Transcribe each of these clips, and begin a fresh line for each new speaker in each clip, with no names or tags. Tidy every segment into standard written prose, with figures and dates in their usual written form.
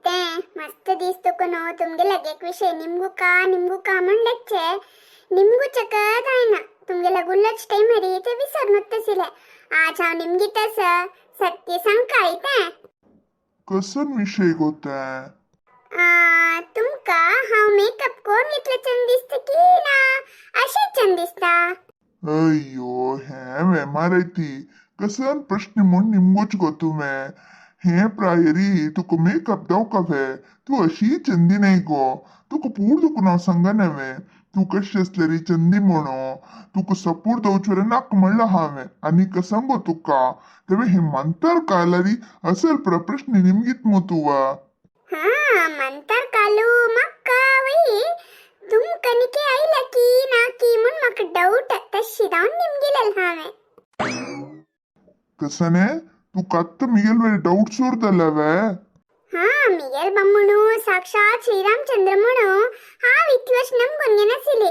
ಅತ್ತೆ ಮಸ್ತ್ ದೀಸ್ತುಕುನು ತುಮ್ಗೆ ಲಗೆಕ್ ವಿಷಯ ನಿಮ್ಗೂ ಕಾ ಮಂಡಚ್ಚೆ ನಿಮ್ಗೂ ಚಕದಾಯ್ನ तुमगे लगुल्लच टाइम हरी ते विसर नसले आज हांव निमगी तस सत्य सांगता
कसन विषय गोता
तुमका हांव मेकअप कोण घेतले चंद दिसता की ना अशी चंद दिसता
अय्यो हे वे मारैती कसन प्रश्न म्हूण निमगोच गो तुमे हे प्रायरी तुका मेकअप दावकावे तू अशी चंदी नाही गो तुका पूर तुका नाव सांगा नवे तू कशी असलेली चंदी म्हणो तुका सपूर दवचरे नाक म्हणलं हांवें आनी सांगो तुका तेवे हे मंतर कालारी असल प्रश्न निमगीत मो तुवा
हाँ मंतर कालू मक्का वही तुम कनिके आईला की ना की म्हण म्हाका डाऊट तशी दावन निमगेलेल हांवें
कसने तू कत्त मिगेल वे डाऊट सोर दलवे
हाँ मिगेल बम्मणू साक्षात श्रीरामचंद्र म्हणू हांव इतलेच नमगोन नासिले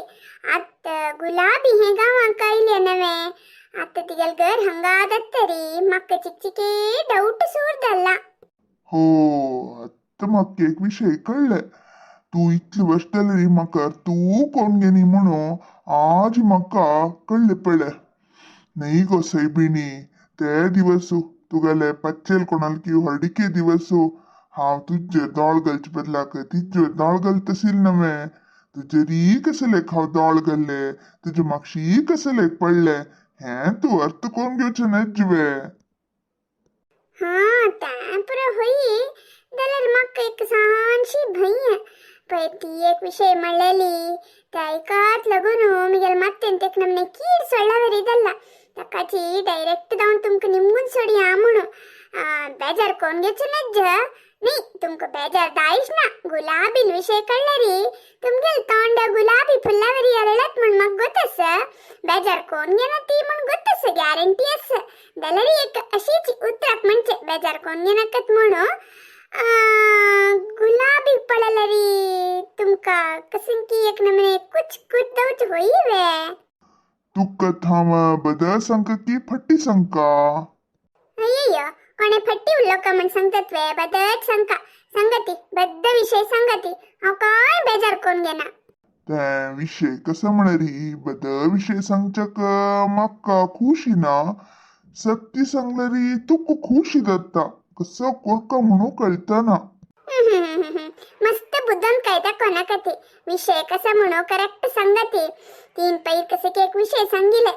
आत गुलाबी हे गांवांक कायले नवे आत तिगेल घर हंगादत्तरी म्हाका चिकचिके डाऊट सोर दल्ला
हो आता म्हाका एक विषय कळले तू इतले वर्ष जाली म्हाका तू कोण गेली म्हणू आज म्हाका कळले पडले नाही गो सैबिणी ते दिवस तुगेले पच्चेल कोणाल की हर्डिके दिवस हांव तुझे दोळ घालचे बदलाक तिचे दोळ घालतसील नवे तुजे री कसले हांव दोळ घाल्ले तुजे म्हाक्षी कसले पडले हे तू अर्थ कोण घेवचे नजवे
हाँ तांपर होई दलर म्हाका एक सानशी भय पळय ती एक विषय म्हणलेली त्या ऐकात लागून मिगेल मत्तेन तेक नमने कीड सोडला दल्ला तकाची डायरेक्ट जाऊन तुमका निमगून सोडिया म्हणू बेजार कोण घेवचे नज नहीं तुमको बेजार दाईश ना गुलाबी विषय कळलरी तुमगेल तोंड गुलाबी फुल्लावरी अरळत म्हण मग गोतस बेजार कोण घेना ती म्हण गोतस गॅरंटी अस दलरी एक अशीच उतरक म्हणजे बेजार कोण घेनाकत म्हणू गुलाबी पळलरी तुमका कसन की एक नमने कुछ दौच होई वे
तुका थांब बदल संक की फट्टी संका
अय्यो कोणे फट्टी उल्लो का म्हण सांगतात वे बदच संका संगती बद्द विषय संगती हांव काय बेजार कोण घेना
ते विषय कसा म्हणरी बद विषय सांगचक म्हाका खुशी ना सत्य सांगलरी तुका खुशी जाता कसं कोरका म्हणू कळतना
मस्त बुद्धन कायदा कोणाकती विषय कसा म्हणू करेक्ट संगती तीन पैर कसे की एक विषय सांगिले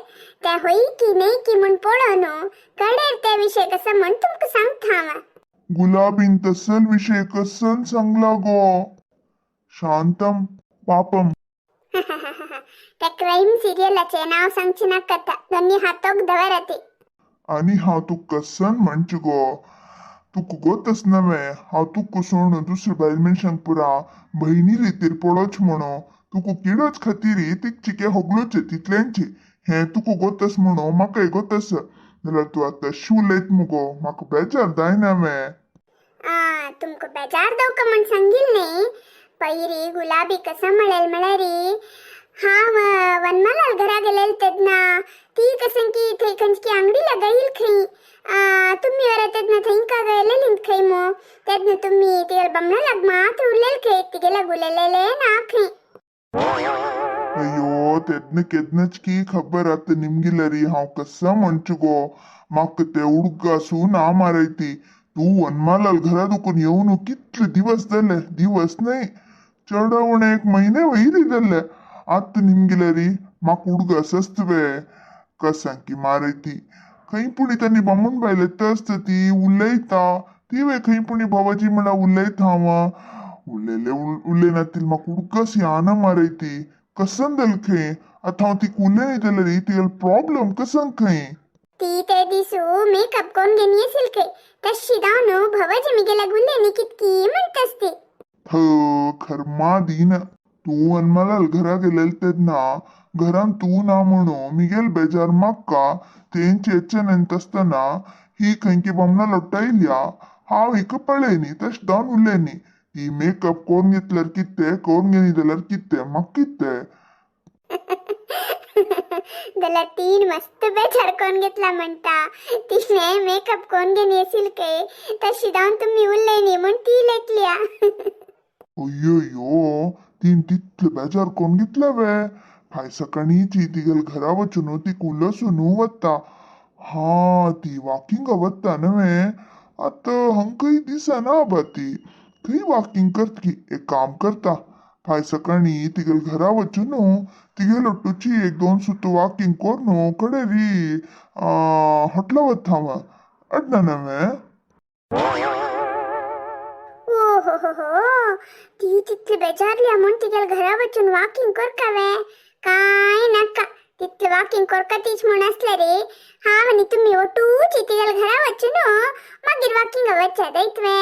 त्या होई की नाही की म्हण पोळनो कळेर त्या विषय कसा म्हण तुमका सांगता
गुलाबीन तसल विषय कसन सांगला गो शांतम पापम
त्या क्राईम सिरियलाचे नाव सांगची ना कथा दोन्ही हातोक दवरती
आणि हांव तू कसन म्हणच गो तुका गोतच नवे हांव तुका सोडून दुसऱ्या बायल मनशांक पुरा बहिणी रितीर पळोवच म्हणो तुका किडोच खातीर तीक चिके होगलोचे तितल्यांची हे तुका गोतस म्हणो म्हाकाय गोतस जाल्यार तू आतां शू लयत मुगो म्हाका बेजार जायना वे
तुमको बेजार दव का म्हण सांगिल न्ही पैरी गुलाबी कसा म्हळेल हांव वनमालाल घरा गेलेल तेदना ती कसन की थंय खंयची अंगडी लगाईल खंय तुम्ही वरा तेदना थंयका गेलेली खंय मो तेदना तुम्ही तिगेल बमणा लाग मात उरलेल खंय तिगेला गुलेलेले ना खंय
अयो तेदना केदनाच की खबर आतां निमगिलरी हांव कसा म्हणच गो म्हाका ते उडगासू ना मारयती तू वनमालाल घरा दुखून येवन कितले दिवस जाले दिवस नाही चढवण एक महिने वयरी जाले आतां निमगिलरी म्हाका उडगास आसतवे कसां की मारयती खंय पुणी त्यांनी बामून बायले तस्त ती उलयता ती वे खंय पुणी बाबाजी म्हणा उलयता हांव उलयनातील म्हाका उडगास याना मारयती कसन जाल खंय आतां हांव ती उलय जाल्यार तिगेल प्रॉब्लम कसन खंय
ती ते दिसू मेकअप कोण घेनी असेल खंय तशी दावनो भवाजी मिगेला गुल्लेनी कितकी म्हणतस ती
खर्मा दीन तू वनमालाल घरा गेलेल तेदना घरान तू ना म्हणू मिगेल बेजार म्हाका तेंची एचनंत असतना ही खंयची बामना लोटायल्या हांव हिका पळयनी तश दावन उरलेनी ही मेकअप कोण घेतल्यार कितें कोण घेनी जाल्यार कितें म्हाका कितें
त्याला 3 मस्त बेजार कोण घेतला म्हणता तिने मेकअप कोण घेणे येशील काय तशी जाऊन तुम्ही उरलेनी म्हणून ती लेटल्या.
अय्यो तीन तिथलं बेजार कोण घेतलं वे फाय सकाळीची तिगल घरा वचून ती कुलसून वत्ता हा ती वॉकिंग वत्ता नवे आता हंकही दिसना बाती खई वॉकिंग करत की एक काम करता फाय सकाळी तिगल घरा वचून तिगे लोटूची 1-2 सुत वॉकिंग कोरनो कडे री हटला वत्ता अडना नवे
हो ती तिथली बेजारली म्हणून तिच्या घरा वचून वॉकिंग करकावे काय नका तिथले वॉकिंग करकातीच म्हणून असल्या रे हा म्हणे तुम्ही ओटूची तिच्या घरा वचून मागीर वॉकिंग वच्चा दैतवे